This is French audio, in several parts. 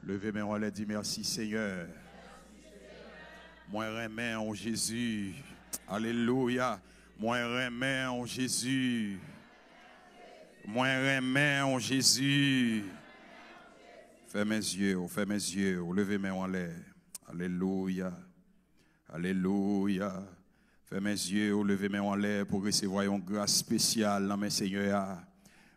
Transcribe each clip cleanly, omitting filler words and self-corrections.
Levez mes mains, dit merci Seigneur. Moi remets en Jésus. Alléluia. Moi remets en Jésus. Moi remets en Jésus. Fais mes yeux, levez mes mains en l'air. Alléluia. Alléluia. Fais mes yeux, levez mes mains en l'air pour recevoir une grâce spéciale dans mes Seigneur.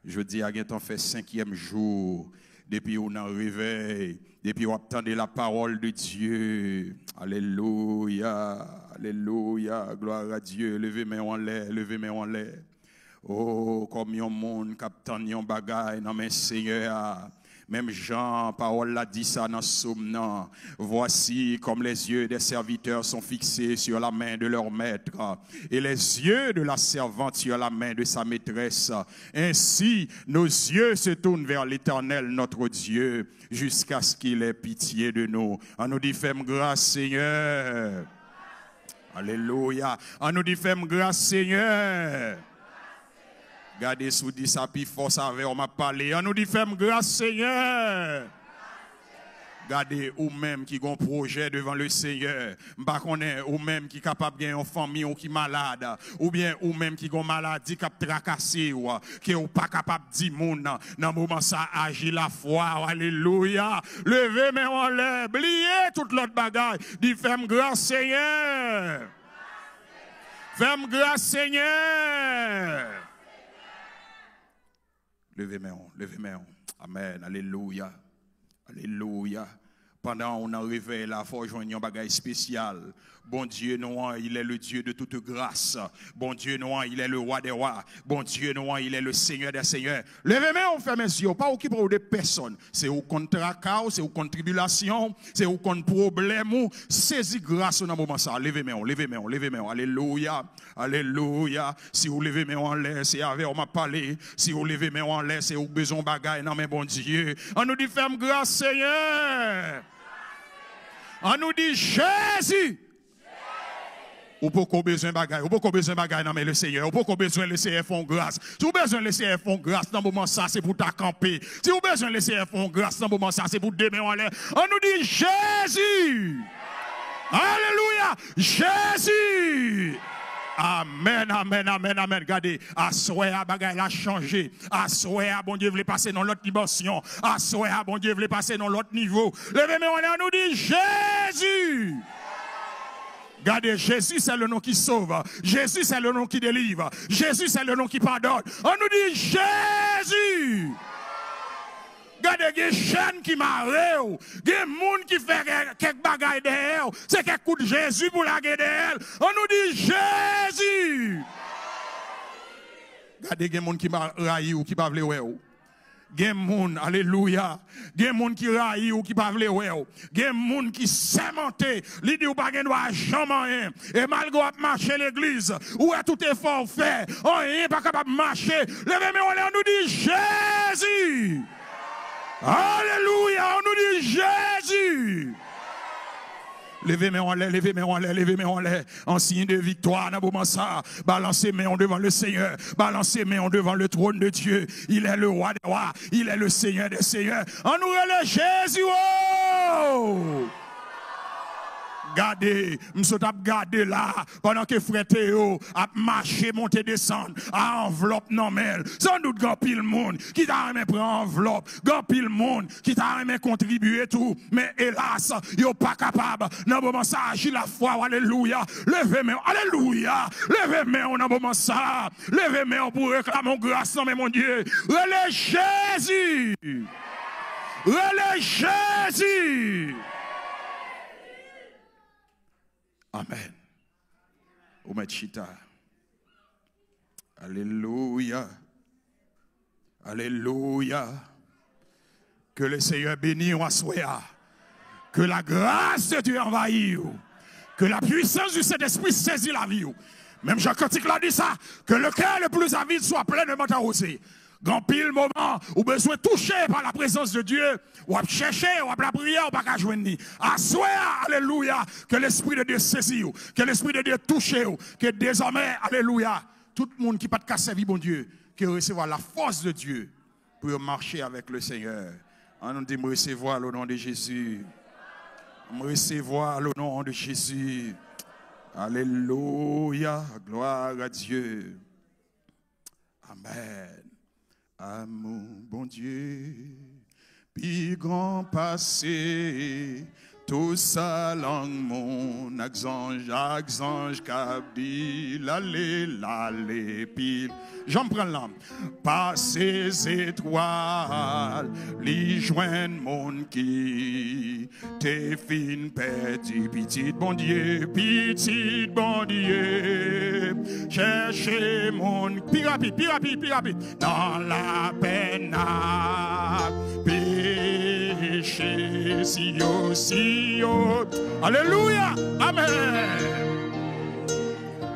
Je dis à ton fait 5e jour. Depuis on en réveil, depuis on attendait la parole de Dieu. Alléluia, alléluia, gloire à Dieu. Levez-moi en l'air, levez-moi en l'air. Oh, comme yon monde captant yon bagay dans mes Seigneur. Même Jean, parole l'a dit ça dans Somme. Voici comme les yeux des serviteurs sont fixés sur la main de leur maître et les yeux de la servante sur la main de sa maîtresse. Ainsi, nos yeux se tournent vers l'Éternel, notre Dieu, jusqu'à ce qu'il ait pitié de nous. On nous dit, fais-moi grâce, Seigneur. Alléluia. On nous dit, fais-moi grâce, Seigneur. Gardez sous dit ça, puis force avec on m'a parlé. On nous dit, fais-moi grâce, Seigneur. Gardez ou même qui ont un projet devant le Seigneur. M'pa connaît ou même qui capable de une famille ou qui malade. Ou bien ou même qui ont maladie qui a tracassé ou qui ou pas capable de dire moun. Dans moment ça agit la foi. Alléluia. Levez mes en l'air. Oubliez toute l'autre bagaille. Dis, fais-moi grâce, Seigneur. Fais-moi grâce, Seigneur. Levez mes mains. Amen. Alléluia. Alléluia. Pendant on a réveillé là, il faut joindre un bagage spécial. Bon Dieu, non, il est le Dieu de toute grâce. Bon Dieu, non, il est le roi des rois. Bon Dieu, non, il est le Seigneur des seigneurs. Levez-moi, on fait mes yeux. Pas occupé de personne. C'est au contre tracas, c'est au contre tribulation, c'est au contre problème. Saisis grâce dans le moment ça. Levez-moi. Alléluia. Alléluia. Si vous levez mes en l'air, c'est avec on m'a parlé. Si vous levez mes en l'air, c'est au besoin bagaille. Non, mais bon Dieu. On nous dit, ferme grâce, Seigneur. On nous dit, Jésus. Ou pourquoi besoin bagaille, non mais le Seigneur, ou pourquoi besoin le Seigneur font grâce. Si vous besoin le Seigneur font grâce dans le moment ça, c'est pour t'accamper. Si vous besoin le Seigneur font grâce dans le moment ça, c'est pour demain en l'air. On nous dit Jésus. Alléluia. Jésus. Amen. Regardez, à souhait, bagaille a changé. À souhait, bon Dieu voulait passer dans l'autre dimension. À souhait, bon Dieu voulait passer dans l'autre niveau. Levez-moi, on nous dit Jésus. Regardez, Jésus c'est le nom qui sauve. Jésus c'est le nom qui délivre. Jésus c'est le nom qui pardonne. On nous dit Jésus. Regardez, il y a des chaînes qui marrent. Il y a des gens qui font quelques bagailles derrière. C'est quelques coups de Jésus pour la guerre derrière. On nous dit Jésus. Regardez, il y a des gens qui raillent ou qui ne peuvent pas voir. Il y a des gens, alléluia, il y a des gens qui raillent ou qui ne peuvent pas voir. Il y a des gens qui sémentent. Ils disent qu'ils ne doivent jamais. Et malgré marcher l'église, où est tout effort fait, on n'est pas capable de marcher. Levez-moi, on nous dit Jésus. Alléluia, on nous dit Jésus. Levez-moi en l'air, en signe de victoire, dans le moment ça. Balancez mes mains devant le Seigneur, balancez mes mains devant le trône de Dieu. Il est le roi des rois, il est le Seigneur des seigneurs. On nous relève Jésus. Oh! Gardez, m'sot ap gardé là, pendant que frère Théo a marché, monté, descendre, à enveloppe normale. Sans doute, grand pile monde qui t'a aimé prendre enveloppe, grand pile monde qui t'a aimé contribuer tout, mais hélas, yo pas capable. Dans le moment ça, agit la foi, alléluia. Levez-moi, alléluia. Levez-moi, dans le moment ça. Levez-moi pour réclamer grâce, non, mais mon Dieu. Relais Jésus. Relais Jésus. Amen. Omechita. Alléluia. Alléluia. Que le Seigneur bénisse en soi. Que la grâce de Dieu envahisse. Que la puissance du Saint-Esprit saisit la vie. Même Jean Cantique l'a dit ça. Que le cœur le plus avide soit pleinement arrosé. Grand pile moment où besoin touché par la présence de Dieu, ou à chercher, ou à la prière, ou pas qu'à joindre. Assoir, alléluia, que l'Esprit de Dieu saisit, que l'Esprit de Dieu touche, que désormais, alléluia, tout le monde qui pas de servir bon Dieu, qui recevoir la force de Dieu pour marcher avec le Seigneur. On nous dit me recevoir au nom de Jésus. Me recevoir au nom de Jésus. Alléluia. Gloire à Dieu. Amen. Amour, bon Dieu, puis grand passé, tout ça langue mon axange, kabil, allez, pile. J'en prends l'âme. Par ces étoiles, les joignent mon qui, t'es fin perdu, petit bon Dieu, cherchez mon, plus rapide, dans la peine, péché, si yo, alléluia, amen.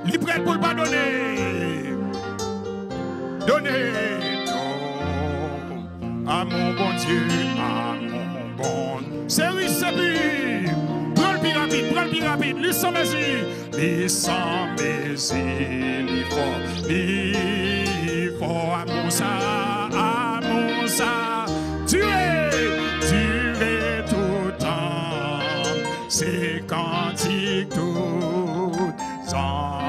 Il est prêt pour le pardonner. Donnez à mon bon Dieu, à mon bon. C'est oui, c'est lui. Prends le plus rapide, lui sans mesure. Lui sans mesure, lui fort, à mon ça, tuer tout temps. C'est cantique tout temps.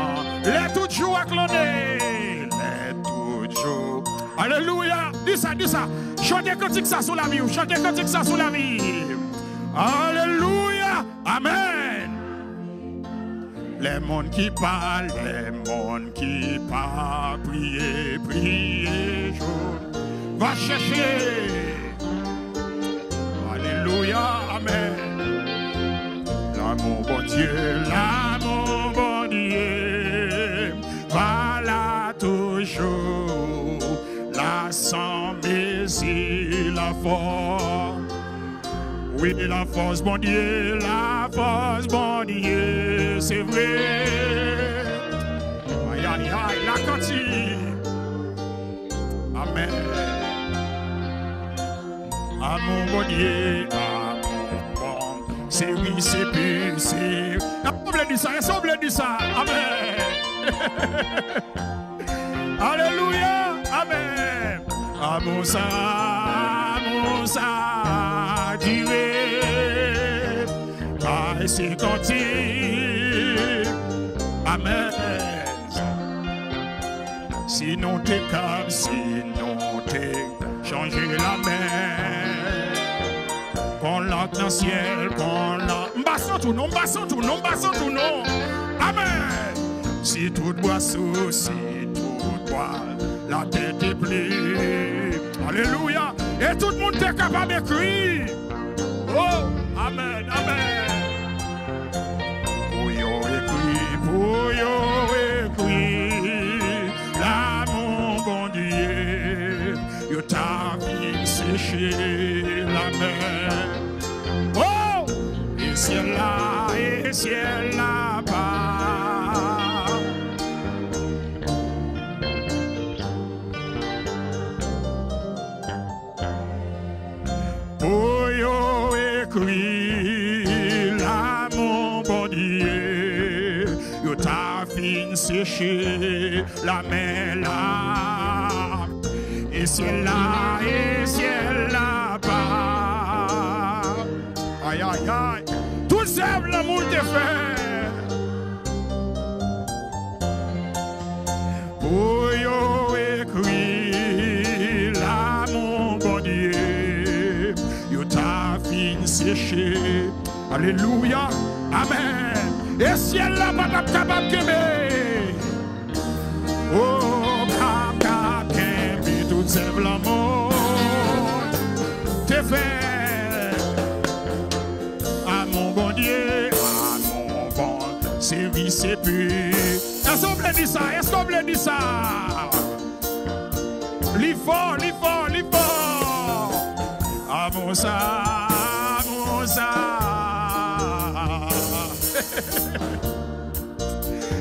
Les tout jours acclamés. Alléluia. Dis ça. Chantez cantique ça sous la vie. Alléluia. Amen. Les mondes qui parlent, prier, va chercher. Alléluia. Amen. L'amour bon Dieu, voilà toujours. Sans mesure, la force. Oui, la force, bon Dieu, c'est vrai. Aïe, la cantique. Amen. À mon bon Dieu, c'est oui, c'est plus, c'est. Assemblée dit ça. Amen. Alléluia. Amen. À mon ça, Dieu, c'est cantique. Amen. Sinon t'es calme, sinon t'es changé la main. Qu'on l'entend dans le ciel, qu'on l'entend. M'bassons tout, non. Amen. Si tout boisseau, si tout bois. La tête est pleine. Alléluia. Et tout le monde est capable d'écrire. Oh, amen. Pour yo écrit. L'amour bon Dieu. Yo t'a vu sécher la mer. Oh, et ciel là-bas. L'amour bon Dieu, yo t'a fin séché la mer là, et ciel là-bas. Aïe, tout ça l'amour te fait. Oh yo écrit l'amour bon Dieu, yo t'a fin séché. Alléluia, amen. Et ciel là pas capable d'aimer. Oh, capable d'aimer tout sève l'amour. T'es fait à mon bon Dieu, à mon bon service et puis. Est-ce qu'on peut dire ça? L'effort. À mon ça.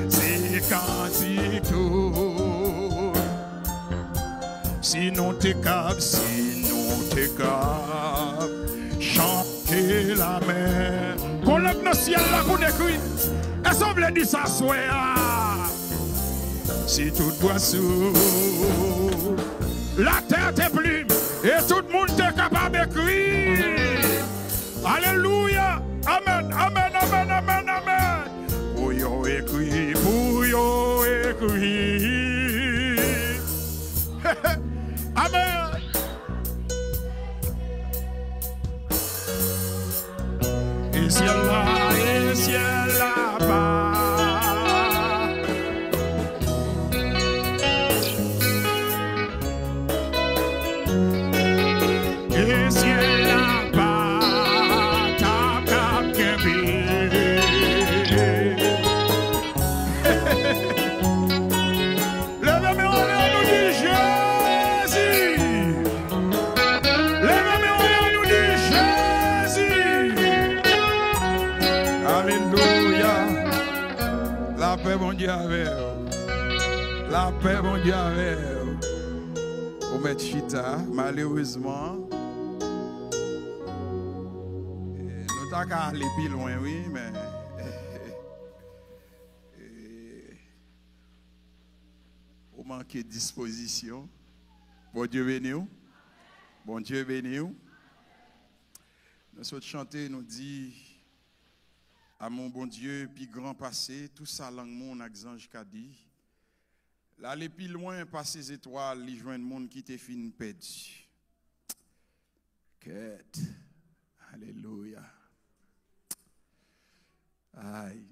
C'est quand tout. Sinon t'es capable, chanter la mer. Qu'on lève le ciel là pour décrire. Est-ce qu'on veut dire ça, soit? Si tout boisseau, la terre t'est plume. Et tout le monde est capable d'écrire. Alléluia. Amen, amen, amen, amen, amen. Pour yo écrit, pour yo écrit. Amen. Et ciel là-bas. Et ciel là-bas, ta cap levez-moi en l'air, nous dit Jésus. Levez-moi en l'air, nous dit Jésus. Alléluia. La paix, mon Dieu, avec vous. La paix, mon Dieu, avec vous. Au maître Chita, malheureusement, nous t'avons qu'à aller plus loin, oui, mais. Au manque de disposition. Bon Dieu béni. Bon Dieu béni. Nous sommes chanter, nous dit à mon bon Dieu, puis grand passé, tout ça langue mon ange qu'a dit. Là, aller plus loin, par ces étoiles, les joindre monde qui te fin perdu. Quête. Alléluia. Aïe.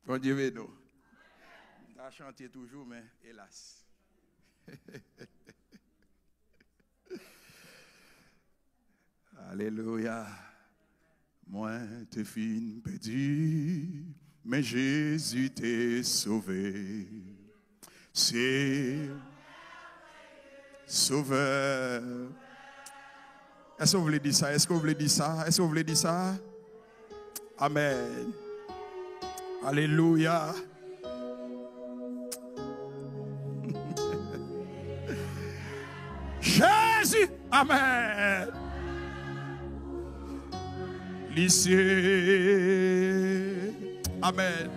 Bon Dieu béni. On a chanté toujours, mais hélas. Alléluia. Moi, te fin perdu, mais Jésus t'est sauvé. C'est sauveur. Est-ce que vous voulez dire ça? Est-ce que vous voulez dire ça? Est-ce que vous voulez dire ça? Amen. Alléluia. Jésus. Amen. Lycée. Amen.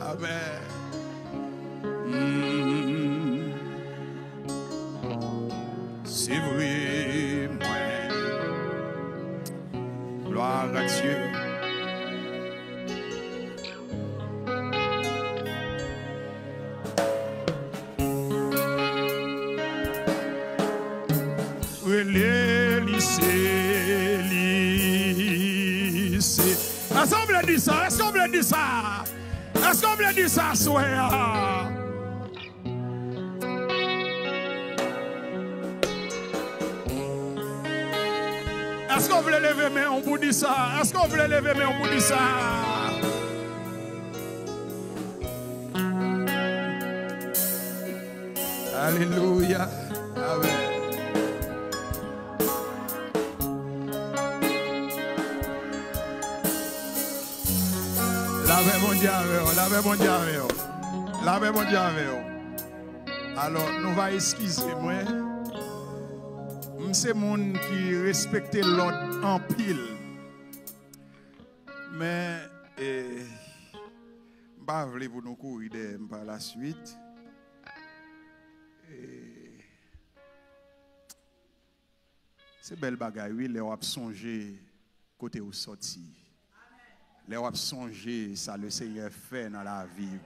Amen. C'est vrai, moi. Gloire à Dieu. Est-ce qu'on veut dire ça? Est-ce qu'on veut dire ça? Est-ce qu'on veut dire ça, soya? Est-ce qu'on veut lever mais on vous dit ça? Est-ce qu'on veut lever mais on vous dit ça? Alléluia. Amen. Lave mon diable, lave mon diable, lave mon diable. Alors, nous va excuser moi. C'est moun qui respecte l'ordre en pile. Mais, bah, voulez-vous nous courir par la suite? C'est belle bagaille, oui, les ont songé côté où sorti. Les ont songé ça le Seigneur fait dans la vie.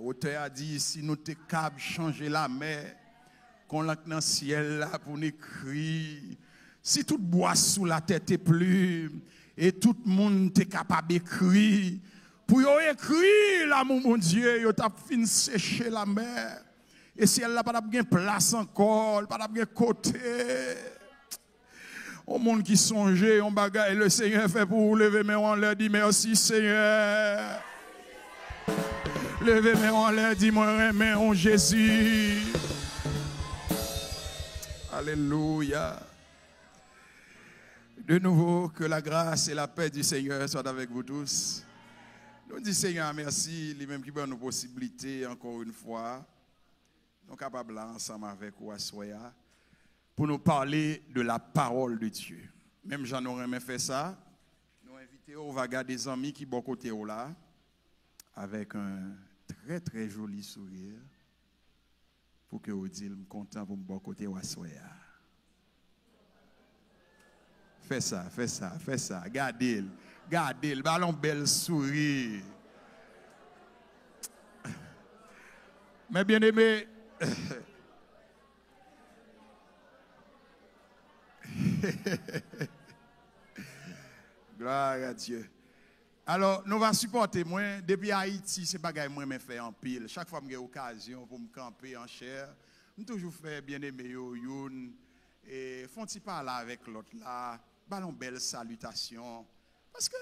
Auteur a dit si nous te capable changer la mer, qu'on l'a dans le ciel là pour nous crier. Si tout bois sous la tête est plume et tout le monde est capable d'écrire, pour écrire là mon Dieu, yo t'a fin sécher la mer. Et si elle n'a pas de place encore, pas de côté. Au monde qui songeait, on bagaille, le Seigneur fait pour vous lever, mais on leur dit merci Seigneur. Levez, mais on leur dit moi, mais on Jésus. Alléluia. De nouveau, que la grâce et la paix du Seigneur soient avec vous tous. Nous disons Seigneur merci, lui-même qui donne nos possibilités encore une fois. Nous sommes capables ensemble avec vous à Soya pour nous parler de la parole de Dieu. Même j'en aurais aimé faire ça. Nous inviter, on va garder des amis qui bon côté là, avec un très très joli sourire, pour que vous dites, content pour me bon côté ou assoya. Fais ça, fais ça, fais ça. Gardez-le, ballon bel sourire. Mais bien aimé, gloire à Dieu. Alors, nous allons supporter moi. Depuis Haïti, c'est pas que moi me fait en pile. Chaque fois que j'ai occasion pour me camper en chair, je toujours fait bien aimé youn et font-ils parler avec l'autre là, ballon belle salutation. Parce que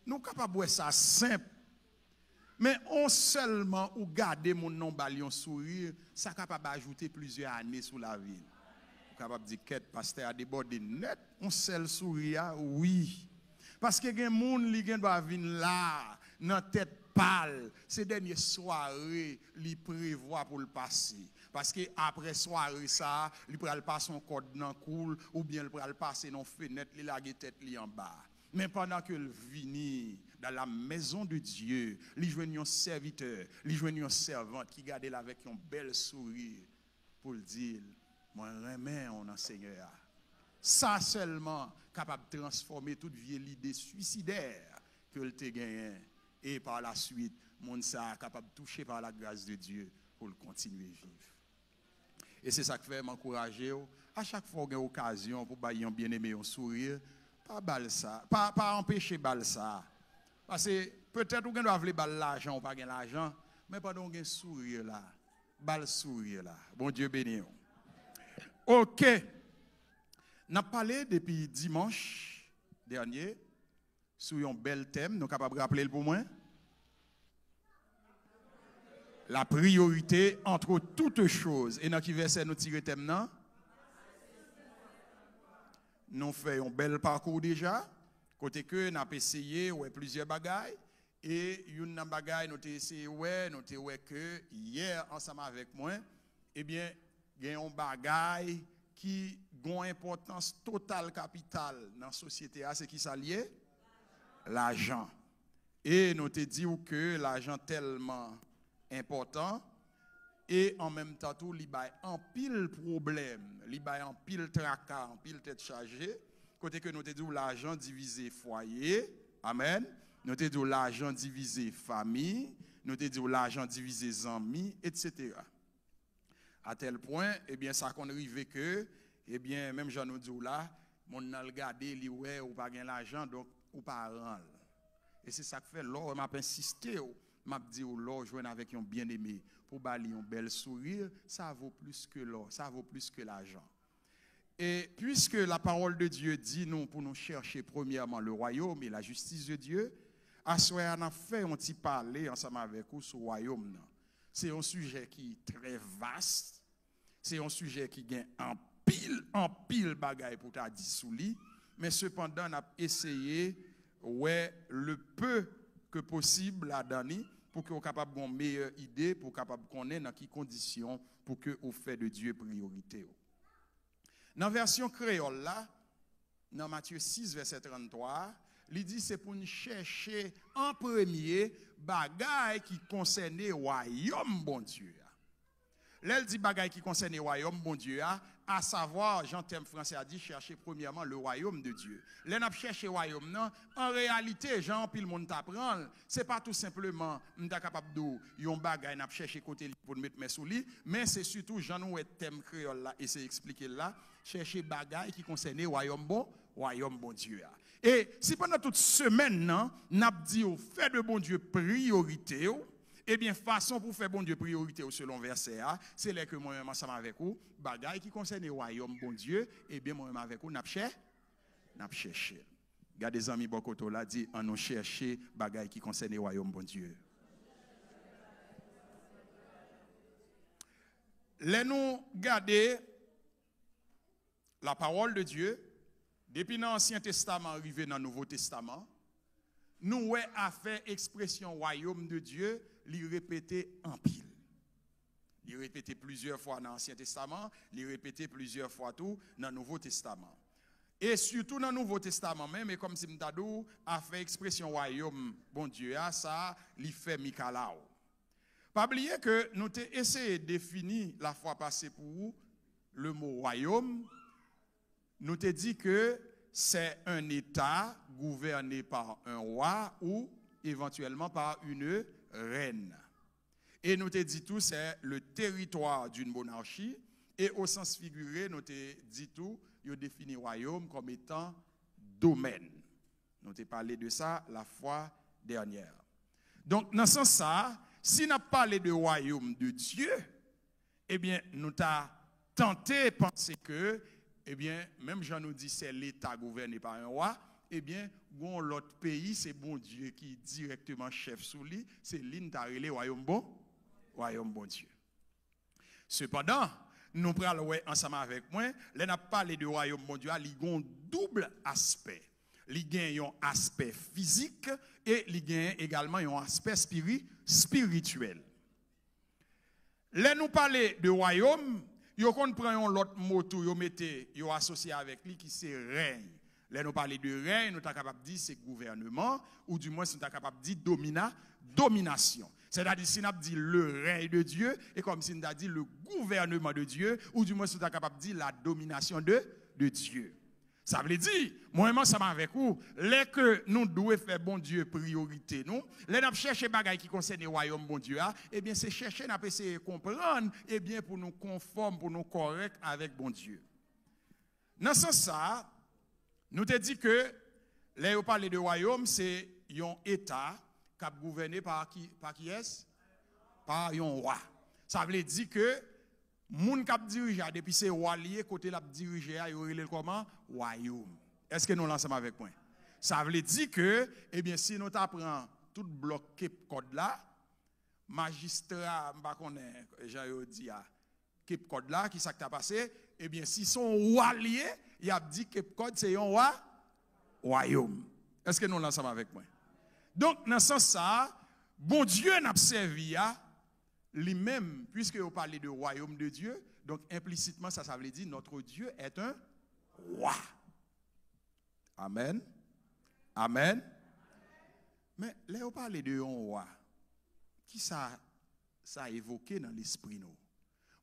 nous sommes capables de voir ça simple. Mais on seulement ou garder mon nom balion sourire, ça capable d'ajouter plusieurs années sous la vie. Capable de dire que pasteur a débordé net, on seul sourire, oui. Parce que les gens qui doivent venir là, dans tête pâle, ces dernières soirées, ils prévoient pour le passer. Parce que après soirée ça, ils prennent passer son code dans cool ou bien ils prennent passer dans fenêtre, ils lagent tête en bas. Mais pendant que le vini dans la maison de Dieu, ils joignent un serviteur, ils joignent une servante qui garde là avec un bel sourire pour le dire, moi remets on en Seigneur. Ça seulement capable de transformer toute vieille idée suicidaire que le te gagné et par la suite monde ça capable de toucher par la grâce de Dieu pour le continuer vivre. Et c'est ça que fait m'encourager à chaque fois qu'on a occasion pour bailler un bien-aimé un sourire, pas balle ça, pas empêcher balle ça. Parce que peut-être qu'on doit vouloir balle l'argent ou pas gagner l'argent, mais pas donc un sourire là, balle sourire là. Bon Dieu béni. OK. Nous avons parlé depuis dimanche dernier sur un bel thème. Nous sommes capables de rappeler pour moi. La priorité entre toutes choses. Et dans qui verset nous tirons le thème là? Nous faisons un bel parcours déjà. Côté que nous avons essayé plusieurs bagailles. Et une bagaille nous avons essayé, nous avons que hier, ensemble avec moi, eh bien, il y a un bagaille qui a une importance totale capitale dans la société, c'est qui s'allie? L'argent. Et nous te dit que l'argent est tellement important et en même temps tout, il y a un pile problème, il y a un pile tracas, un pile tête chargée. Côté que nous te dit l'argent divisé foyer, amen. Nous te dit l'argent divisé famille, nous te dit l'argent divisé amis, etc. À tel point, eh bien, ça qu'on arrive que, eh bien, même Jean nous dit là, mon a regardé, li ouais, ou pas gain l'argent, donc, ou pas rendre. Et c'est ça que fait, là, m'a insisté, m'a dit, là, joindre avec un bien-aimé, pour bali un bel sourire, ça vaut plus que l'or, ça vaut plus que l'argent. Et puisque la parole de Dieu dit, nous, pour nous chercher premièrement le royaume et la justice de Dieu, à ce moment on a fait un petit parler ensemble avec vous sur le royaume. C'est un sujet qui est très vaste. C'est un sujet qui gagne en pile bagaille pour t'a dit sous lui. Mais cependant, on a essayé, le peu que possible à donner pour que vous capable d'avoir une meilleure idée, pour capable connaître dans quelles conditions pour que vous fait de Dieu priorité. Dans la version créole là, dans Matthieu 6 verset 33, il dit c'est pour nous chercher en premier bagaille qui concerne le royaume bon Dieu. Là, il dit bagaille qui concerne le royaume bon Dieu, à savoir, Jean Thème français a dit chercher premièrement le royaume de Dieu. Là, n'a chercher le royaume, non. En réalité, Jean, puis le monde t'apprend, c'est pas tout simplement, nous sommes capables de yon bagaille, n'a chercher côté pour mettre mes sous lit, mais c'est surtout, Jean nous thème créole là, et c'est expliqué là, chercher bagaille qui concerne le royaume bon Dieu. Et si pendant toute semaine, non, n'a dit au fait de bon Dieu priorité, eh bien, façon pour faire bon Dieu priorité selon verset A, c'est là que moi-même ensemble avec vous, bagaille qui concerne le royaume bon Dieu, eh bien, moi-même avec vous, n'a cherché. Regardez les amis Bokoto là, dit, on nous chercher bagaille qui concerne le royaume bon Dieu. Là, nous garder la parole de Dieu, depuis l'Ancien Testament arrivé dans le Nouveau Testament, nous avons fait expression royaume de Dieu, l'y répéter en pile. L'y répéter plusieurs fois dans l'Ancien Testament, l'y répéter plusieurs fois tout dans le Nouveau Testament. Et surtout dans le Nouveau Testament même, et comme si m'tadou a fait expression royaume, bon Dieu, ça, li fait Mikalao. Pas oublier que nous avons essayé de définir la fois passée pour vous le mot royaume. Nous avons dit que c'est un État gouverné par un roi ou éventuellement par une reine. Et nous avons dit tout, c'est le territoire d'une monarchie. Et au sens figuré, nous avons dit tout, il définit royaume comme étant domaine. Nous avons parlé de ça la fois dernière. Donc, dans ce sens-là, si nous parlé de royaume de Dieu, eh bien, nous avons tenté de penser que, eh bien, même Jean nous dit c'est l'État gouverné par un roi, eh bien, bon, l'autre pays, c'est bon Dieu qui est directement chef sous lui, c'est l'Intarélé royaume bon Dieu. Cependant, nous prenons ensemble avec moi, là n'a parlé de royaume bon Dieu, il y a un double aspect. Il y a un aspect physique et il y a également un aspect spirituel. Là nous parlons de royaume, vous comprenez l'autre mot tout, vous mettez, vous associé avec lui qui c'est règne. Là nous parlons de règne, nous sommes capables de dire c'est gouvernement, ou du moins nous sommes capables de dire domination. C'est-à-dire si nous avons dit le règne de Dieu, et comme si nous avons dit le gouvernement de Dieu, ou du moins nous sommes capables de dire la domination de Dieu. Ça veut dire, moi-même, ça m'a avec vous, les que nous devons faire bon Dieu priorité, nous, les nous chercher des choses qui concernent le royaume bon Dieu, eh bien, c'est chercher, nous essayer de comprendre, eh bien, pour nous conformer, pour nous corrects avec bon Dieu. Dans ce sens, nous te dit que, là, on parle de royaume, c'est un État qui est gouverné par qui est? Par un roi. Ça veut dire que, moun k'ap dirige depuis c'est roi lié côté l'a diriger yo relé comment royaume. Est-ce que nous l'ensemble avec moi? Ça veut dire que eh bien si nous t'apprend tout bloc Cape Code là, magistrat m'pa connaît Jean yo dit Cape Code là qui ça t'a passé, eh bien si son roi lié, il a dit Cape Code c'est un roi royaume. Est-ce que nous l'ensemble avec moi? Donc dans ce sens ça, bon Dieu n'a servi lui-même, puisque vous parlez de royaume de Dieu, donc implicitement, ça veut dire notre Dieu est un roi. Amen. Amen. Mais là, vous parlez de un roi. Qui ça a évoqué dans l'esprit nous?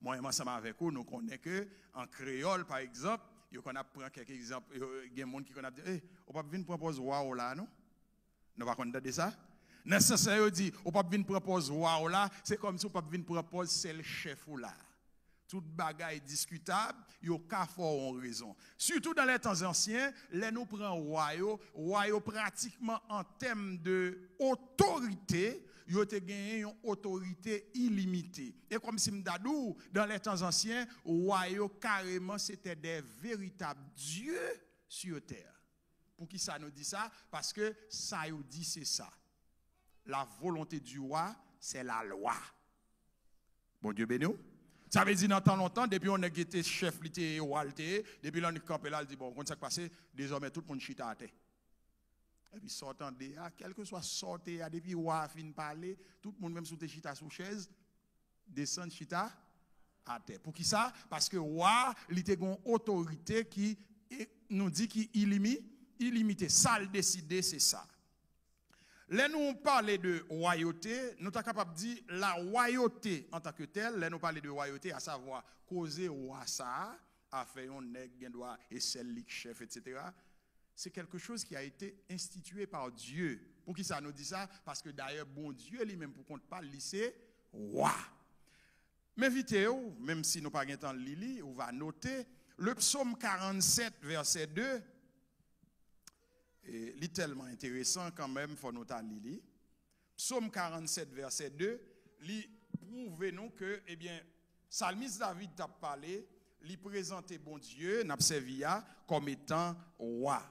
Moi, ensemble avec vous, nous connaissons que en créole, par exemple, il y a quelques exemples, il y a des gens qui connaissent dit, on ne peut pas venir proposer roi là, non? Nous ne pouvons pas de ça? Nécessaire dit, on peut pas venir proposer roi là, c'est comme si on peut pas venir proposer c'est le chef là. Toute bagaille discutable, yo ka fort en raison. Surtout dans les temps anciens, les nous prend roi pratiquement en termes de autorité, yo te gagné une autorité illimitée. Et comme si m'dadou dans les temps anciens, roi carrément c'était des véritables dieux sur terre. Pour qui ça nous dit ça? Parce que ça nous dit c'est ça. La volonté du roi, c'est la loi. Bon Dieu béni. Ça veut dire dans tant longtemps, depuis on a été chef, roi, depuis on est campé là, il dit bon, quand ça passe, désormais tout le monde chita à terre. Et puis sortant de quel que soit sorti, depuis le roi fin parler, tout le monde même sous tes chita sous chaise, descend chita à terre. Pour qui ça? Parce que le roi, il a une autorité qui nous dit qu'il est illimité. Ça le décider, c'est ça. Là, nous parlons de royauté, nous sommes capables de dire la royauté en tant que telle. Là, nous parlons de royauté, à savoir causer roi ça, à faire un nègre, droit et celle chef, etc. C'est quelque chose qui a été institué par Dieu. Pour qui ça nous dit ça? Parce que d'ailleurs, bon Dieu lui-même, pour qu'on ne parle, c'est roi. Mais vite, même si nous n'avons pas de temps de lire, on va noter le psaume 47, verset 2. Et c'est tellement intéressant quand même, il faut nous lire. Psaume 47, verset 2, il prouve nous que, eh bien, Psalmiste David t'a parlé, il présentait bon Dieu, n'a servi comme étant roi.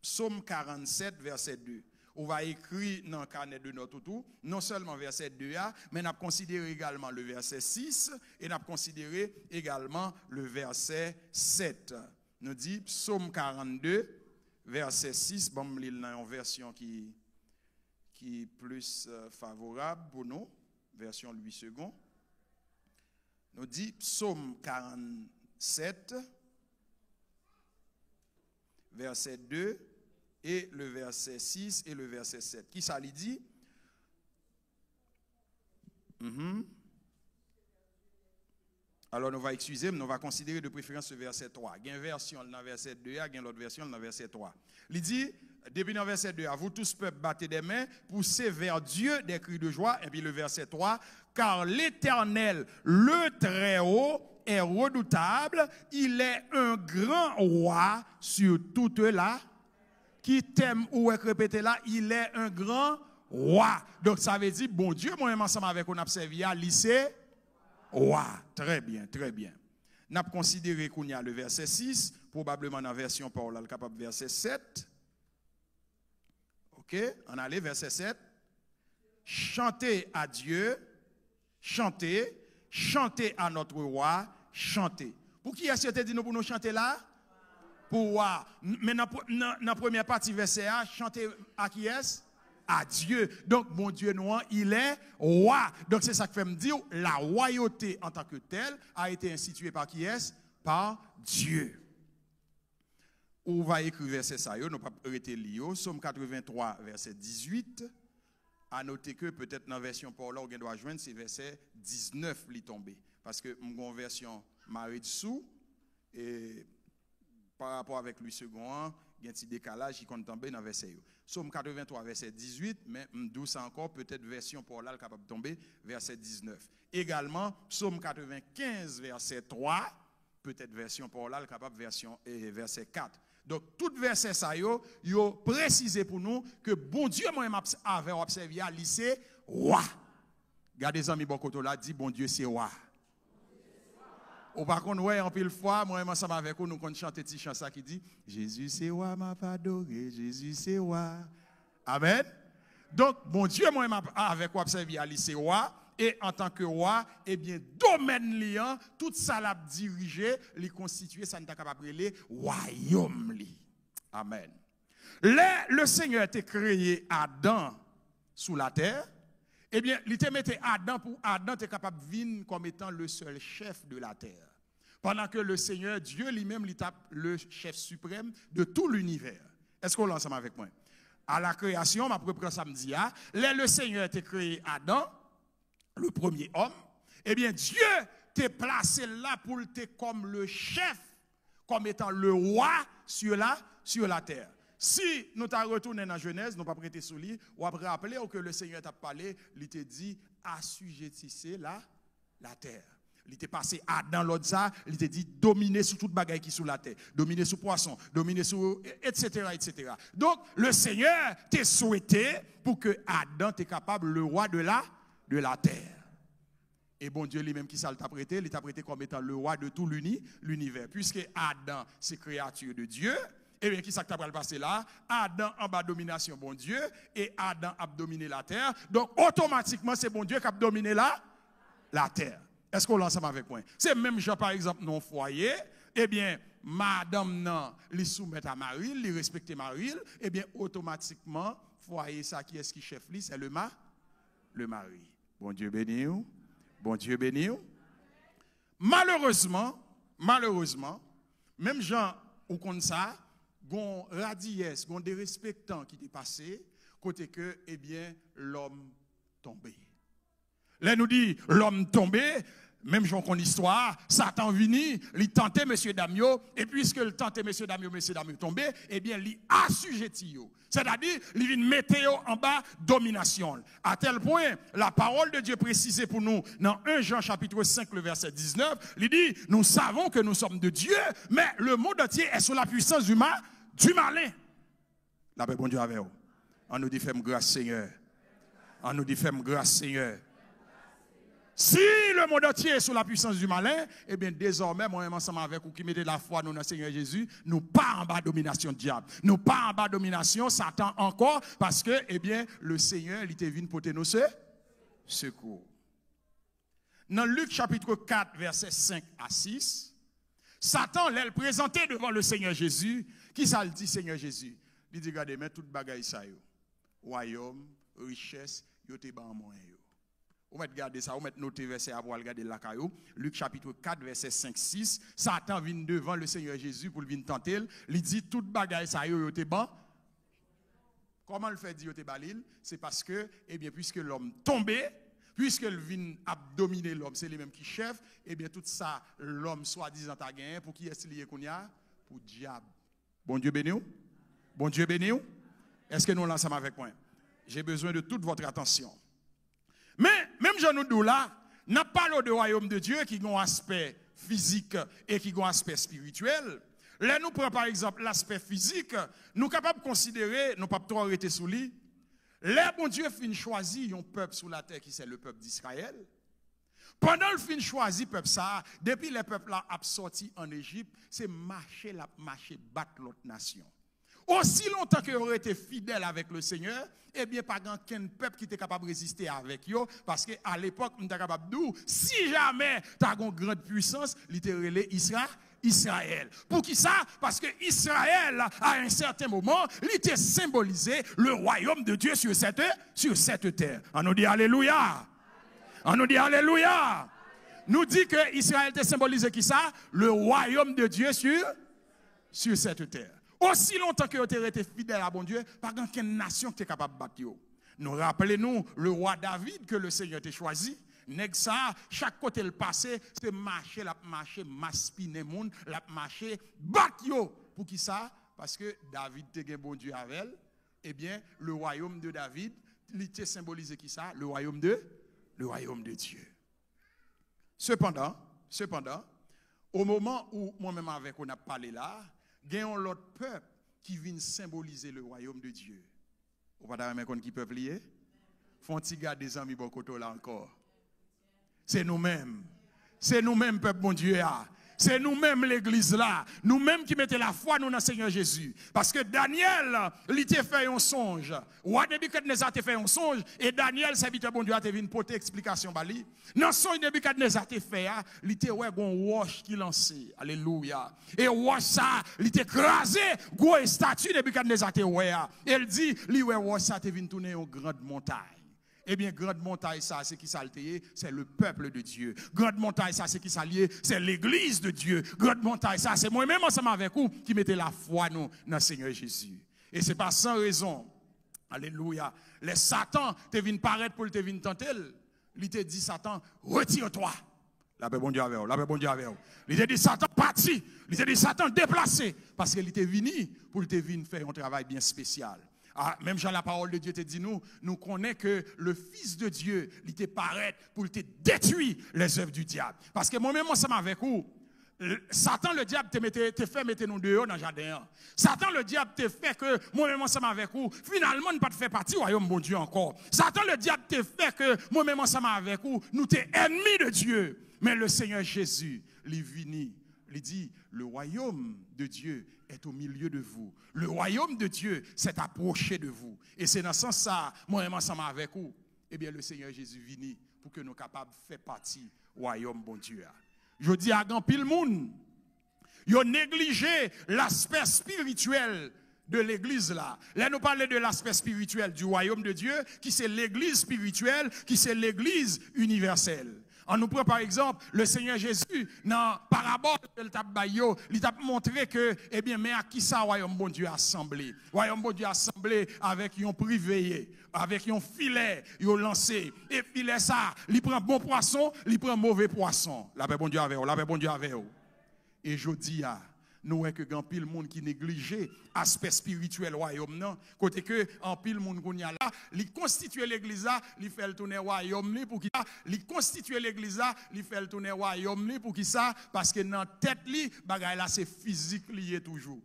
Psaume 47, verset 2. On va écrire dans le carnet de notre tout, non seulement verset 2a, mais on a considéré également le verset 6 et on a considéré également le verset 7. Nous dit Psaume 42, verset 6, bon, il y a une version qui est plus favorable pour nous, version 8 secondes. Nous dit Psaume 47, verset 2, et le verset 6 et le verset 7. Qui ça lui dit? Alors, nous va excuser, mais nous va considérer de préférence ce verset 3. Il y a une version dans le verset 2, il y a une autre version dans le verset 3. Il dit, depuis dans le verset 2, à vous tous peuple, battez des mains, poussez vers Dieu des cris de joie. Et puis le verset 3, car l'Éternel, le Très-Haut, est redoutable, il est un grand roi sur toute la qui t'aime ou est répété là, il est un grand roi. Donc ça veut dire, bon Dieu, moi-même ensemble avec on a servi à lycée. Roi. Très bien, très bien. Nous avons considéré qu'on y a le verset 6, probablement dans la version Paul, capable verset 7. Ok, on allait verset 7. Chantez à Dieu, chantez, chantez à notre roi, chantez. Pour qui est-ce que dit nous pour nous chanter là? Pour roi. Mais dans la première partie verset A, chantez à qui est-ce? À Dieu. Donc, mon Dieu noir, il est roi. Donc, c'est ça que fait me dire, la royauté en tant que telle a été instituée par qui est-ce? Par Dieu. On va écrire verset ça, nous pas arrêter lire. Somme 83, verset 18. À noter que peut-être dans la version Paul, on doit joindre, c'est verset 19 li tombé. Parce que mon version Marie dessous, et par rapport avec lui second, il y a un petit décalage qui compte tomber dans le verset. Somme 83, verset 18, mais douce encore, peut-être version pour là, capable de tomber, verset 19. Également, Somme 95, verset 3, peut-être version pour là, capable version verset 4. Donc, tout verset ça, yo précisé pour nous que bon Dieu, moi-même, avait observé à lycée, roi. Regardez les amis, bon côté là, dit bon Dieu, c'est roi. Ou par contre, ouais, en pile fois, moi, ensemble avec vous, nous chantons une petite chanson qui dit Jésus c'est roi, m'a pas adoré, Jésus c'est roi. Amen. Donc, bon Dieu, moi, avec vous, observé à lycée roi, et en tant que roi, eh bien, domaine liant, tout ça l'a dirigé, les constitué, ça n'est pas capable de les royaume li. Amen. Le Seigneur a créé Adam sous la terre. Eh bien, il te mettait Adam pour Adam était capable de vivre comme étant le seul chef de la terre. Pendant que le Seigneur, Dieu lui-même, il tape le chef suprême de tout l'univers. Est-ce qu'on l'a ensemble avec moi? À la création, ma propre samedi, le Seigneur a créé Adam, le premier homme. Eh bien, Dieu t'a placé là pour te comme le chef, comme étant le roi sur la terre. Si nous t'avons retourné dans Genèse, nous pas prêté sous lui, ou après rappeler que le Seigneur t'a parlé, il t'a dit assujettissez la terre. Il t'a passé Adam l'autre ça, il t'a dit dominer sur toute bagaille qui est sous la terre, dominer sur poisson, dominer sur etc. etc. Donc le Seigneur t'a souhaité pour que Adam t'est capable le roi de la terre. Et bon Dieu lui-même qui ça t'a prêté, il t'a prêté comme étant le roi de tout l'univers, puisque Adam c'est créature de Dieu. Et bien, qui ça t'a passé là? Adam en bas domination, bon Dieu, et Adam a dominé la terre. Donc, automatiquement, c'est bon Dieu qui a dominé la terre. Est-ce qu'on l'ensemble avec moi? C'est même genre, par exemple, non foyer, eh bien, madame non, les soumettre à Marie, les respecter Marie, eh bien, automatiquement, foyer ça qui est ce qui chef, c'est le mari. Bon Dieu béni ou? Bon Dieu béni ou? Malheureusement, même gens ou comme ça, gon radiesse, gon des respectants qui étaient passés, côté que, eh bien, l'homme tombé. Là, nous dit, l'homme tombé, même j'en connais l'histoire, Satan vini, il tentait monsieur Damio, et puisque il tentait monsieur Damio tombé, eh bien, il assujetti. C'est-à-dire, il vient mettre en bas domination. À tel point, la parole de Dieu précisée pour nous, dans 1 Jean chapitre 5, le verset 19, il dit, nous savons que nous sommes de Dieu, mais le monde entier est sous la puissance du malin. La paix, bon Dieu avec vous. On nous dit, fais grâce, Seigneur. On nous dit, fais grâce, Seigneur. Si le monde entier est sous la puissance du malin, eh bien désormais, moi-même ensemble avec vous qui mettez la foi dans le Seigneur Jésus, nous pas en bas domination du diable. Nous pas en bas domination Satan encore, parce que, eh bien, le Seigneur, il était venu porter nos secours. Dans Luc chapitre 4, versets 5 à 6, Satan l'a présenté devant le Seigneur Jésus. Qui ça le dit, Seigneur Jésus? Il dit, regardez, mais toute bagaille ça, royaume, richesse, yo te ban moyen yo. Vous mettez garder ça, vous mettez noter verset à pour regarder la caillou. Luc chapitre 4 verset 5 6. Satan vient devant le Seigneur Jésus pour venir tenter, il dit toute bagaille ça yo te ban. Comment le fait dire yo te balil? C'est parce que eh bien puisque l'homme tombé, puisque le vient dominer l'homme, c'est lui-même qui chef, eh bien tout ça l'homme soi-disant a gagné pour qui est-ce lié qu'on y a? Pour diable. Bon Dieu béni ou? Bon Dieu béni ou? Est-ce que nous l'ensemble avec moi? J'ai besoin de toute votre attention. Mais, même Jean nous là, n'a pas parlé du royaume de Dieu qui a un aspect physique et qui a un aspect spirituel. Là, nous prenons par exemple l'aspect physique, nous sommes capables de considérer, nous ne pouvons pas trop arrêter sous lui. Là, bon Dieu fin choisi un peuple sur la terre qui c'est le peuple d'Israël. Pendant le fin choisi peuple ça, depuis les peuples là a sorti en Égypte, c'est marcher battre l'autre nation. Aussi longtemps qu'ils auraient été fidèles avec le Seigneur, eh bien, pas qu'un peuple qui était capable de résister avec eux, parce qu'à l'époque, on était capable de dire, si jamais tu as une grande puissance, littéralement, Israël. Pour qui ça? Parce que Israël, à un certain moment, il était symbolisé le royaume de Dieu sur cette terre. On nous dit Alléluia. On nous dit Alléluia. Nous dit que Israël était symbolisé qui ça? Le royaume de Dieu sur cette terre. Aussi longtemps que vous avez été fidèle à bon Dieu, pas qu'une nation qui est capable de battre. Nous rappelons le roi David que le Seigneur a choisi. Nèg ça, chaque côté le passé, c'est marcher, maspiner moun, la marcher, battre yo. Pour qui ça? Parce que David était bon Dieu avec elle. Eh bien, le royaume de David, il était symbolisé qui ça? Le royaume de Dieu. Cependant, au moment où moi-même avec on a parlé là, il y a l'autre peuple qui vient symboliser le royaume de Dieu. Vous ne pouvez pas qui peuple lié? Font-ils garder des amis beaucoup là encore? C'est nous-mêmes. C'est nous-mêmes, peuple bon Dieu. C'est nous-mêmes l'église là. Nous-mêmes qui mettons la foi nous dans le Seigneur Jésus. Parce que Daniel, il t'a fait un songe. Roi Nebuchadnezzar t'a fait un songe. Et Daniel, serviteur bon Dieu, a vu une pote explication. Dans son Nebuchadnezzar t'a fait, il t'a ouais un roche qui lancé. Alléluia. Et roche ça, il t'a écrasé. Gros statue Nebuchadnezzar t'a ouais. Et il dit, lui ouais roche ça t'a vu tourner une grande montagne. Eh bien, grande montagne, ça, c'est qui ça lié? C'est le peuple de Dieu. Grande montagne, ça, c'est qui ça lié? C'est l'église de Dieu. Grande montagne, ça, c'est moi-même ensemble avec vous qui mettez la foi nous dans le Seigneur Jésus. Et ce n'est pas sans raison. Alléluia. Les Satan te viennent paraître pour te venir tenter. Il te dit, Satan, retire-toi. La paix bon Dieu avec vous. La paix bon Dieu avec vous. Il te dit, Satan, parti. Il te dit, Satan, déplacé. Parce qu'il était venu pour te venir faire un travail bien spécial. Ah, même Jean, la parole de Dieu te dit, nous connaissons que le Fils de Dieu, il te paraît pour te détruire les œuvres du diable. Parce que moi-même, ensemble avec vous, Satan, le diable, te fait mettre nous dehors dans le jardin. Satan, le diable, te fait que moi-même, ensemble avec vous, finalement, ne pas te faire partie du royaume bon Dieu encore. Satan, le diable, te fait que moi-même, ensemble avec vous, nous t'es ennemis de Dieu. Mais le Seigneur Jésus, il est venu, il dit, le royaume de Dieu est au milieu de vous. Le royaume de Dieu s'est approché de vous. Et c'est dans ce sens ça, moi-même ensemble avec vous, eh bien le Seigneur Jésus vini pour que nous soyons capables de faire partie du royaume bon Dieu. Je dis à grand pile monde, ils ont négligé l'aspect spirituel de l'église là. Là nous parlons de l'aspect spirituel du royaume de Dieu, qui c'est l'église spirituelle, qui c'est l'église universelle. On nous prend par exemple le Seigneur Jésus dans parabole de Tabayo, il t'a montré que, eh bien, mais à qui ça, royaume bon Dieu assemblé? Royaume bon Dieu assemblé avec un privé, avec un filet, il lancé. Et filet ça, il prend bon poisson, il prend mauvais poisson. La paix bon Dieu avec vous, la paix bon Dieu avec vous. Et je dis nous voyons que grand pile monde qui négligeait aspect spirituel royaume non côté que en pile monde qu'on y a là il constitue l'église là il fait le tourner royaume li pour qui il constitue l'église là il fait le tourner royaume li pour qui ça parce que dans tête li bagay là c'est physique lié toujours.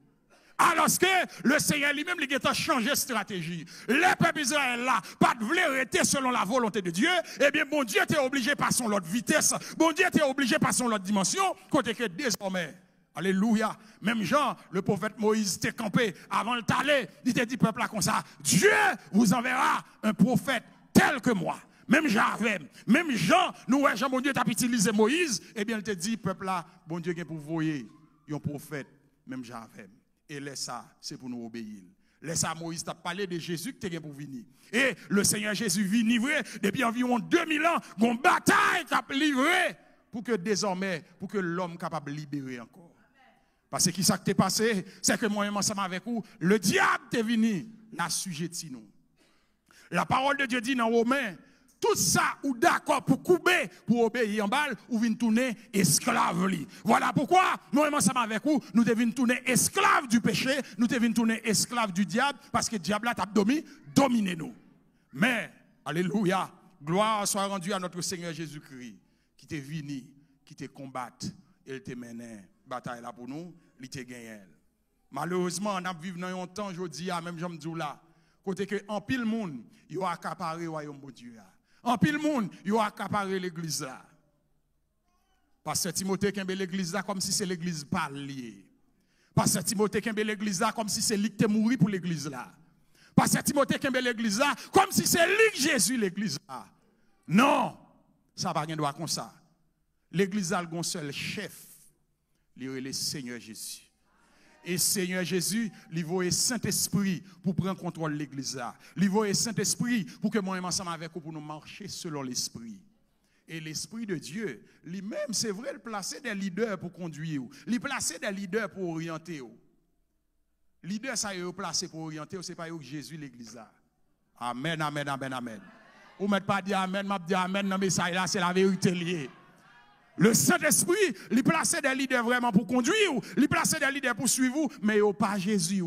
Alors que le Seigneur lui-même, il a changé de stratégie. Les peuples Israël là, pas de vouloir rester selon la volonté de Dieu, eh bien, bon Dieu était obligé par son autre vitesse. Bon Dieu était obligé par son autre dimension, côté que désormais, alléluia, même Jean, le prophète Moïse, était campé avant le taler, il était dit, peuple là comme ça, Dieu vous enverra un prophète tel que moi. Même Jean, nous, Jean, bon Dieu, t'a utilisé Moïse, eh bien, il te dit, peuple là, bon Dieu, pour vous voyez, un prophète, même Jean. Et laisse ça, c'est pour nous obéir. Laisse à Moïse t'a parlé de Jésus qui est pour venir. Et le Seigneur Jésus vit livré depuis environ 2000 ans, une bataille qui a livré pour que désormais, pour que l'homme capable de libérer encore. Parce que qui ça qui est passé, c'est que moi-même ensemble avec vous, le diable est venu, l'assujetti nous. La parole de Dieu dit dans Romains, tout ça ou d'accord pour couper, pour obéir en balle, ou venir tourner esclave. Voilà pourquoi, nous-mêmes ensemble avec vous, nous devons tourner esclave du péché, nous devons tourner esclave du diable, parce que le diable a dominé nous. Mais, alléluia, gloire soit rendue à notre Seigneur Jésus-Christ, qui t'est venu, qui te combattre, et il te mené, bataille là pour nous, il te gagné. Malheureusement, on a vécu dans un temps, aujourd'hui, même j'aime dire là, côté que en pile monde, il a accaparé le royaume de Dieu. En pile monde, il a accaparé l'église là. Pasteur Timothée qui est l'église là comme si c'est l'église pas liée. Pasteur Timothée qui est l'église là comme si c'est lui qui est mort pour l'église là. Pasteur Timothée qui est l'église là comme si c'est lui qui Jésus l'église là. Non, ça va rien droit comme ça. L'église a un seul chef, il est le Seigneur Jésus. Et Seigneur Jésus, il voit Saint-Esprit pour prendre contrôle de l'église. Il voit Saint-Esprit pour que moi-même ensemble avec vous pour nous marcher selon l'Esprit. Et l'Esprit de Dieu, lui-même, c'est vrai, il place des leaders pour conduire. Il place des leaders pour orienter. Leaders, ça y est placé pour orienter, c'est pas eux que Jésus l'église là. Amen, amen, amen, amen. Vous ne mettez pas dire amen, m'a dit amen, non mais ça là, c'est la vérité liée. Le Saint-Esprit, il place des leaders vraiment pour conduire, il place des leaders pour suivre, mais il n'y a pas Jésus.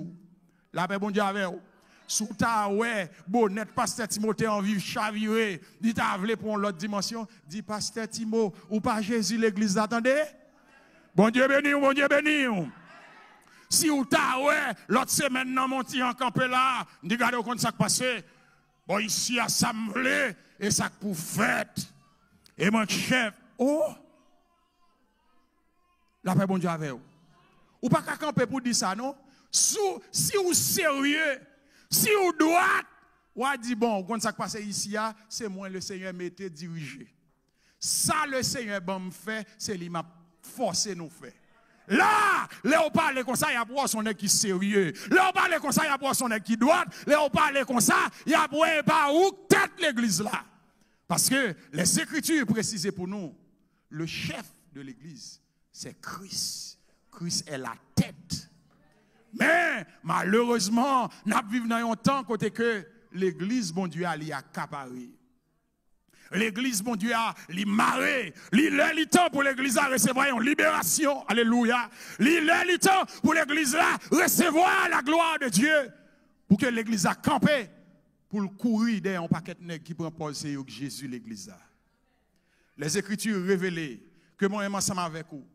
La paix, bon Dieu, avec vous. Sous ta, ouais, bonnet, pasteur Timothée en vive chaviré, dit ta vle pour l'autre dimension, dit pasteur Timo, ou pas Jésus l'église, attendez? Bon Dieu béni, bon Dieu béni. Si ou ta, ouais, l'autre semaine, non, mon petit en campé là, dit, regardez au compte ça qui passe. Bon, ici, à assemblée, et ça pour fête. Et mon chef, oh, la paix, bon Dieu, avec vous. Ou pas qu'à camper pour dire ça, non? Si vous sérieux, si vous droite, ou a dit, bon, quand ça passe ici, c'est moi le Seigneur m'a été dirigé. Ça, le Seigneur me fait, c'est lui m'a forcé nous faire. Là, là, on parle comme ça, il y a pour son nez qui sérieux. Là, on parle comme ça, il y a pour son nez qui droite. Là, on parle comme ça, il y a pour pas où tête l'église là. Parce que les Écritures précisent pour nous, le chef de l'église, c'est Christ. Christ est la tête. Mais malheureusement, nous vivons dans un temps côté que l'église, bon Dieu, a accaparé. L'église, bon Dieu, a marré. Il est le temps pour l'église à recevoir une libération. Alléluia. Il est le temps pour l'église à recevoir la gloire de Dieu. Pour que l'église a campé. Pour le courir derrière un paquet de nègres qui prend pause que Jésus l'église a. Les Écritures révélées que moi-même ensemble avec vous.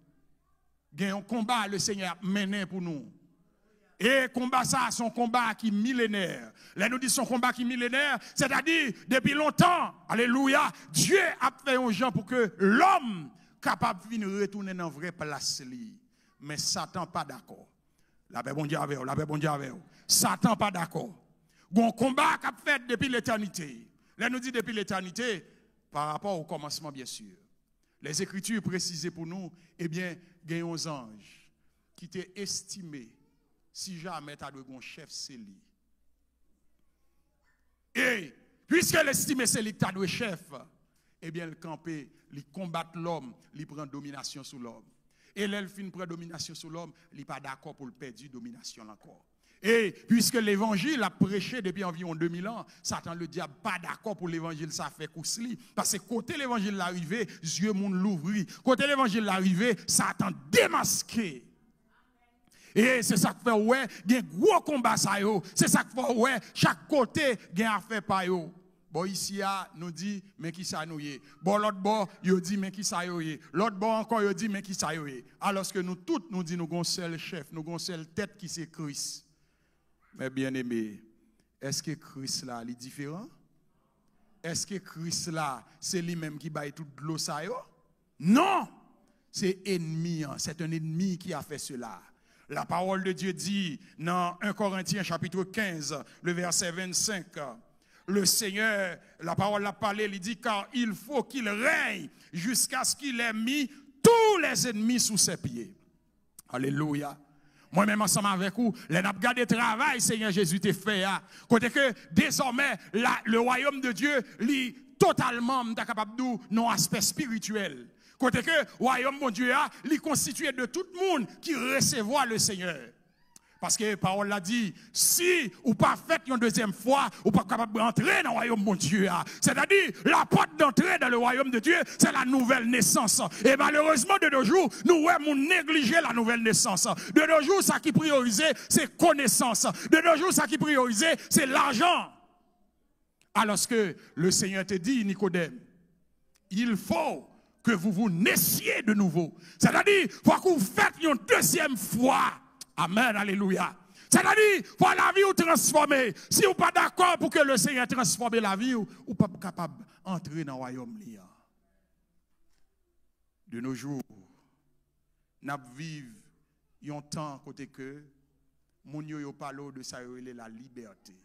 Il y a un combat le Seigneur mené pour nous. Et combat ça, son combat qui est millénaire. Là, nous disons son combat qui est millénaire, c'est-à-dire, depuis longtemps, alléluia, Dieu a fait un gens pour que l'homme capable de retourner dans la vraie place. Mais Satan pas d'accord. La paix, bon Dieu avec vous, la paix, bon Dieu avec vous. Satan pas d'accord. Un combat qu'a fait depuis l'éternité. Là, nous dit depuis l'éternité, par rapport au commencement, bien sûr. Les Écritures précisent pour nous, eh bien, il y a un ange qui t'est estimé. Si jamais tu as un chef, c'est lui. Et puisque l'estime c'est lui qui as un chef, eh bien, le camper, il combat l'homme, il prend domination sur l'homme. Et l'elfine prend domination sur l'homme, il n'est pas d'accord pour le perdre domination encore. Et puisque l'évangile a prêché depuis environ 2000 ans, Satan le diable pas d'accord pour l'évangile, ça fait cousli. Parce que côté l'évangile l'arrivée, Dieu moun l'ouvri. Côté l'évangile l'arrivée, Satan démasqué. Et c'est ça qui fait, ouais, il y a un gros combat, ça yo. C'est ça qui fait, ouais, chaque côté, il y a affaire par yo. Bon, ici, nous dit, mais qui ça nous y. Bon, l'autre bord, il dit, mais qui ça y. L'autre bord encore, il dit, mais qui ça y. Alors que nous tous, nous dit, nous avons un seul chef, nous avons une seule tête qui c'est Christ. Mais bien aimé, est-ce que Christ là, il est différent? Est-ce que Christ là, c'est lui-même qui baille toute l'eau ça yo? Non! C'est ennemi, c'est un ennemi qui a fait cela. La parole de Dieu dit dans 1 Corinthiens chapitre 15, le verset 25, le Seigneur, la parole l'a parlé, il dit car il faut qu'il règne jusqu'à ce qu'il ait mis tous les ennemis sous ses pieds. Alléluia. Moi-même ensemble avec vous, les n'a gardé travail, Seigneur Jésus t'a fait. Côté que désormais, le royaume de Dieu, lui, totalement, capable de non aspect spirituel. Côté que le royaume de Dieu, lui constitué de tout le monde qui recevoir le Seigneur. Parce que la parole l'a dit, si ou pas fait une deuxième fois, ou pas capable d'entrer dans le royaume de Dieu. C'est-à-dire, la porte d'entrée dans le royaume de Dieu, c'est la nouvelle naissance. Et malheureusement, de nos jours, nous avons négligé la nouvelle naissance. De nos jours, ça qui priorisait, c'est connaissance. De nos jours, ça qui priorisait, c'est l'argent. Alors que le Seigneur te dit, Nicodème, il faut que vous vous naissiez de nouveau. C'est-à-dire, il faut que vous fassiez une deuxième fois. Amen, alléluia. C'est-à-dire, pour la vie ou transformer. Si vous n'êtes pas d'accord pour que le Seigneur transforme la vie, vous n'êtes pas capable d'entrer dans le royaume. De nos jours, nous vivons un temps côté que nous yo parlons de ça, la liberté.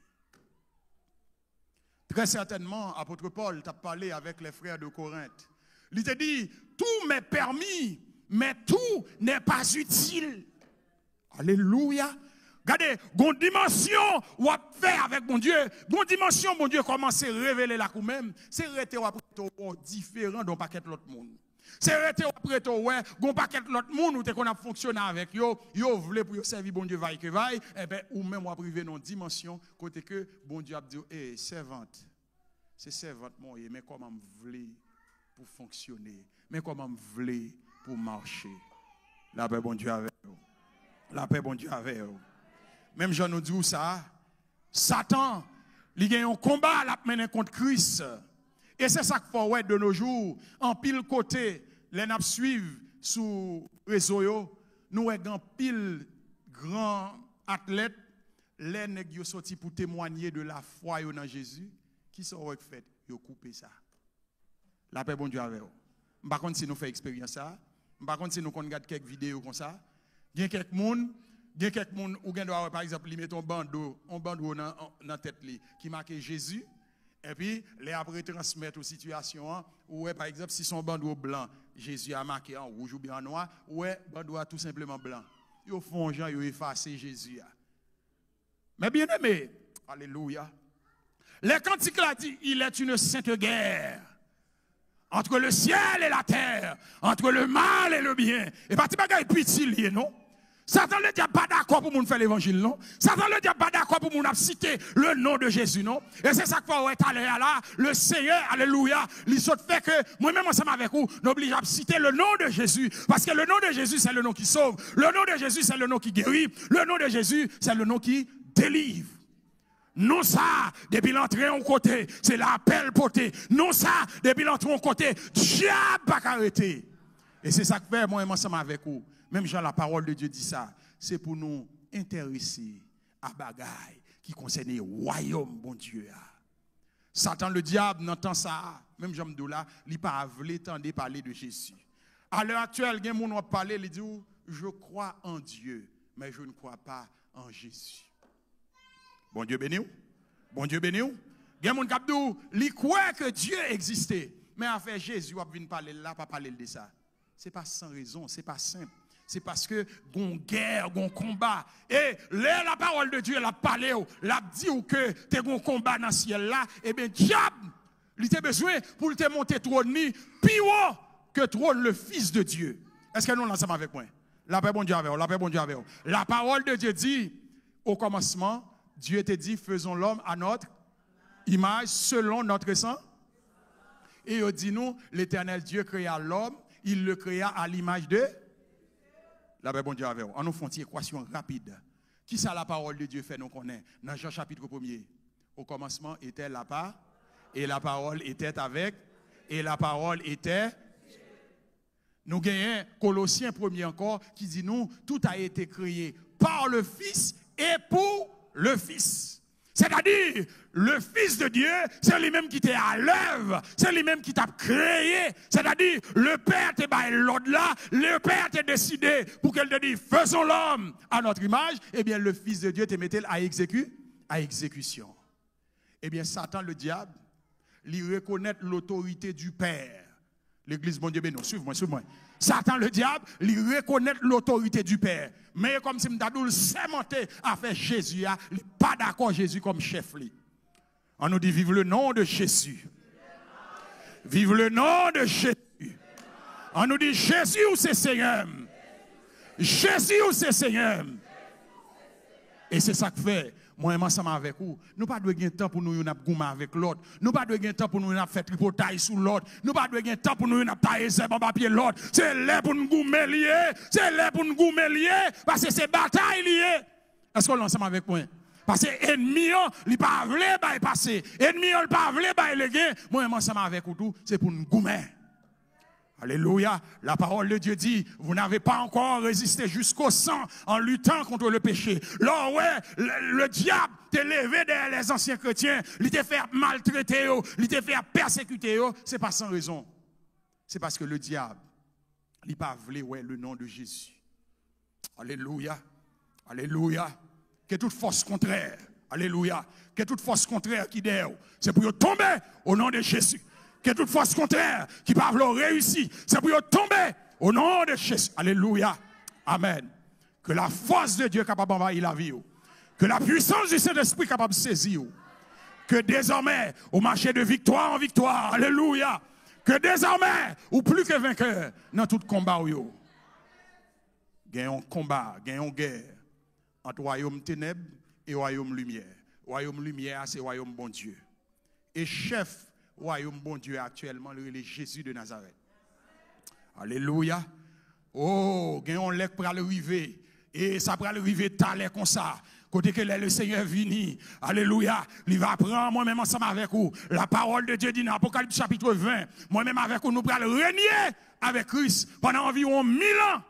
Très certainement, apôtre Paul t'a parlé avec les frères de Corinthe. Il t'a dit, tout m'est permis, mais tout n'est pas utile. Alléluia. Regardez, une dimension où on fait avec mon Dieu, une dimension, mon Dieu, commence à révéler là quand même, c'est rester différent d'un paquet de l'autre monde. C'est rester après toi, ouais, un paquet de l'autre monde où qu'on a fonctionné avec yo voulait pour servir bon Dieu vaille que vaille, et ben ou même on privé dans dimension côté que bon Dieu a dit servante. C'est servante moi mais comment me voulez pour fonctionner, mais comment me voulez pour marcher. La paix bon Dieu avec vous. La paix, bon Dieu, avec eux. Même Jean nous dit ça. Satan, il a un combat à mener contre Christ. Et c'est ça qu'il faut ouais, de nos jours. En pile côté, les nappes suivent sous réseau. Nous avons pile grands athlètes. Les nègres sont sortis pour témoigner de la foi dans Jésus. Qui sont fait? Ils ont coupé ça. La paix, bon Dieu, avec eux. Par contre, si nous faisons expérience ça, par contre, si nous regardons quelques vidéos comme ça, il y a quelques personnes, ou par exemple, ils mettent un bandeau dans la tête qui marque Jésus, et puis les après transmettre aux situations, ou par exemple, si son bandeau blanc, Jésus a marqué en rouge ou bien en noir, ou bandeau tout simplement blanc. Ils font gens, ils effacent Jésus. Mais bien aimé, alléluia. Les cantiques l'a dit, il est une sainte guerre. Entre le ciel et la terre, entre le mal et le bien. Et pas de bagaille pitié, non? Satan le diable pas d'accord pour nous faire l'évangile, non? Satan le diable pas d'accord pour nous citer le nom de Jésus, non? Et c'est ça qu'il faut être allé là. Le Seigneur, alléluia, il fait que moi-même ensemble avec vous, nous oblige à citer le nom de Jésus. Parce que le nom de Jésus, c'est le nom qui sauve. Le nom de Jésus, c'est le nom qui guérit. Le nom de Jésus, c'est le nom qui délivre. Non ça, depuis l'entrée en côté, c'est l'appel poté. Non ça, depuis l'entrée en côté, diable pas arrêter. Et c'est ça que fait moi ensemble avec vous. Même Jean, la parole de Dieu dit ça. C'est pour nous intéresser à bagaille qui concerne le royaume, bon Dieu. Satan, le diable, n'entend ça. Même Jean Mdoula, il n'a pas voulu parler de Jésus. À l'heure actuelle, il y a des gens qui parlent, ils disent, je crois en Dieu, mais je ne crois pas en Jésus. Bon Dieu béni. Bon Dieu béni. Il y a des gens qui croient que Dieu existait. Mais en fait, Jésus a venu parler là, pas parler de ça. Ce n'est pas sans raison, ce n'est pas simple. C'est parce que gon guerre, gon combat. Et là, la parole de Dieu, elle a parlé, elle a dit que tu as un combat dans le ciel là. Eh bien, diable, il a besoin pour te monter trône, plus haut que trône le Fils de Dieu. Est-ce que nous l'ensemble avec moi? La paix, bon Dieu avec vous, la paix, bon Dieu avec vous. La parole de Dieu dit, au commencement, Dieu te dit, faisons l'homme à notre image, selon notre sang. Et il dit nous, l'Éternel Dieu créa l'homme, il le créa à l'image de... La paix, bon Dieu avec vous. On nous fait une équation rapide. Qui ça la parole de Dieu fait nous connaît? Dans Jean chapitre 1er. Au commencement était la parole, et la parole était avec, et la parole était... Nous gagnons Colossiens 1er encore, qui dit nous, tout a été créé par le Fils et pour le Fils. C'est-à-dire, le Fils de Dieu, c'est lui-même qui t'est à l'œuvre, c'est lui-même qui t'a créé. C'est-à-dire, le Père t'est baillé l'autre là, le Père t'a décidé pour qu'elle te dise, faisons l'homme à notre image, eh bien, le Fils de Dieu te mettait à exécution. Eh bien, Satan, le diable, lui reconnaît l'autorité du Père L'église, bon Dieu, béni, suivez-moi, suivez-moi. Satan, le diable, il reconnaît l'autorité du Père. Mais comme si m'dadoul sémenté à faire Jésus, il n'est pas d'accord Jésus comme chef. On nous dit, vive le nom de Jésus. Vive le nom de Jésus. On nous dit, Jésus ou c'est Seigneur. Jésus ou c'est Seigneur. Et c'est ça que fait. Moi, ensemble avec vous, nous pas de gagner temps pour nous gagner avec l'autre. Nous pas de gagner temps pour nous faire tripotaille sous l'autre. Nous pas de gagner temps pour nous tailler ses papier l'autre. C'est là pour nous gagner lié. C'est là pour nous gagner lié. Parce que c'est bataille liée. Est-ce qu'on est ensemble avec moi? Parce que l'ennemi, il pas voulu passer. L'ennemi, il pas voulu léguer. Moi, ensemble avec vous tout, c'est pour nous gagner. Alléluia. La parole de Dieu dit, vous n'avez pas encore résisté jusqu'au sang en luttant contre le péché. Là, ouais, le diable t'a levé derrière les anciens chrétiens, il t'a fait maltraiter, il t'a fait persécuter, c'est pas sans raison. C'est parce que le diable, il pas voulu ouais, le nom de Jésus. Alléluia. Alléluia. Que toute force contraire, alléluia, que toute force contraire qui derrière, c'est pour tomber au nom de Jésus. Que toute force contraire qui pas réussir, c'est pour tomber au nom de Jésus. Alléluia. Amen. Que la force de Dieu capable d'envahir la vie. Que la puissance du Saint-Esprit capable de saisir. Que désormais, au marché de victoire en victoire. Alléluia. Que désormais, ou plus que vainqueur, dans tout combat. Gagnons combat, gagnons guerre entre royaume ténèbres et royaume lumière. Royaume lumière, c'est royaume bon Dieu. Et chef royaume bon Dieu actuellement, le Jésus de Nazareth. Alléluia. Oh, gagnons lèk pour arriver. Et ça pour arriver talé comme ça. Côté que le Seigneur vini. Alléluia. Il va prendre moi-même ensemble avec vous. La parole de Dieu dit dans Apocalypse chapitre 20. Moi-même avec vous, nous allons régner avec Christ pendant environ 1000 ans.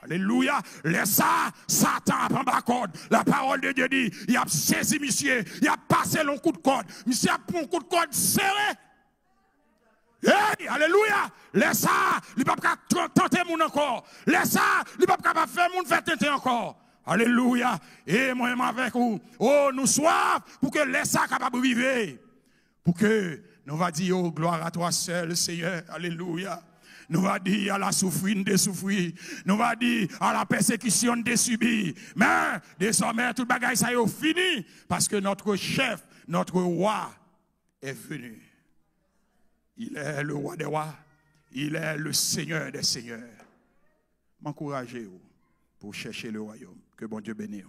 Alléluia. Laisse ça, Satan a pas corde. La parole de Dieu dit, il a saisi monsieur, il a passé le coup de corde. Monsieur a pris un coup de corde serré. Hey, alléluia. Laisse ça, il ne peut pas tenter mon encore. Laisse ça, il ne peut pas faire mon faire tenter encore. Alléluia. Et moi-même avec vous, oh, nous soif pour que laisse ça capable de vivre. Pour que nous va dire, oh, gloire à toi seul, Seigneur. Alléluia. Nous va dire à la souffrance de souffrir. Nous va dire à la persécution de subir. Mais désormais, tout bagaille ça est fini. Parce que notre chef, notre roi est venu. Il est le roi des rois. Il est le Seigneur des seigneurs. M'encouragez pour chercher le royaume. Que bon Dieu bénisse.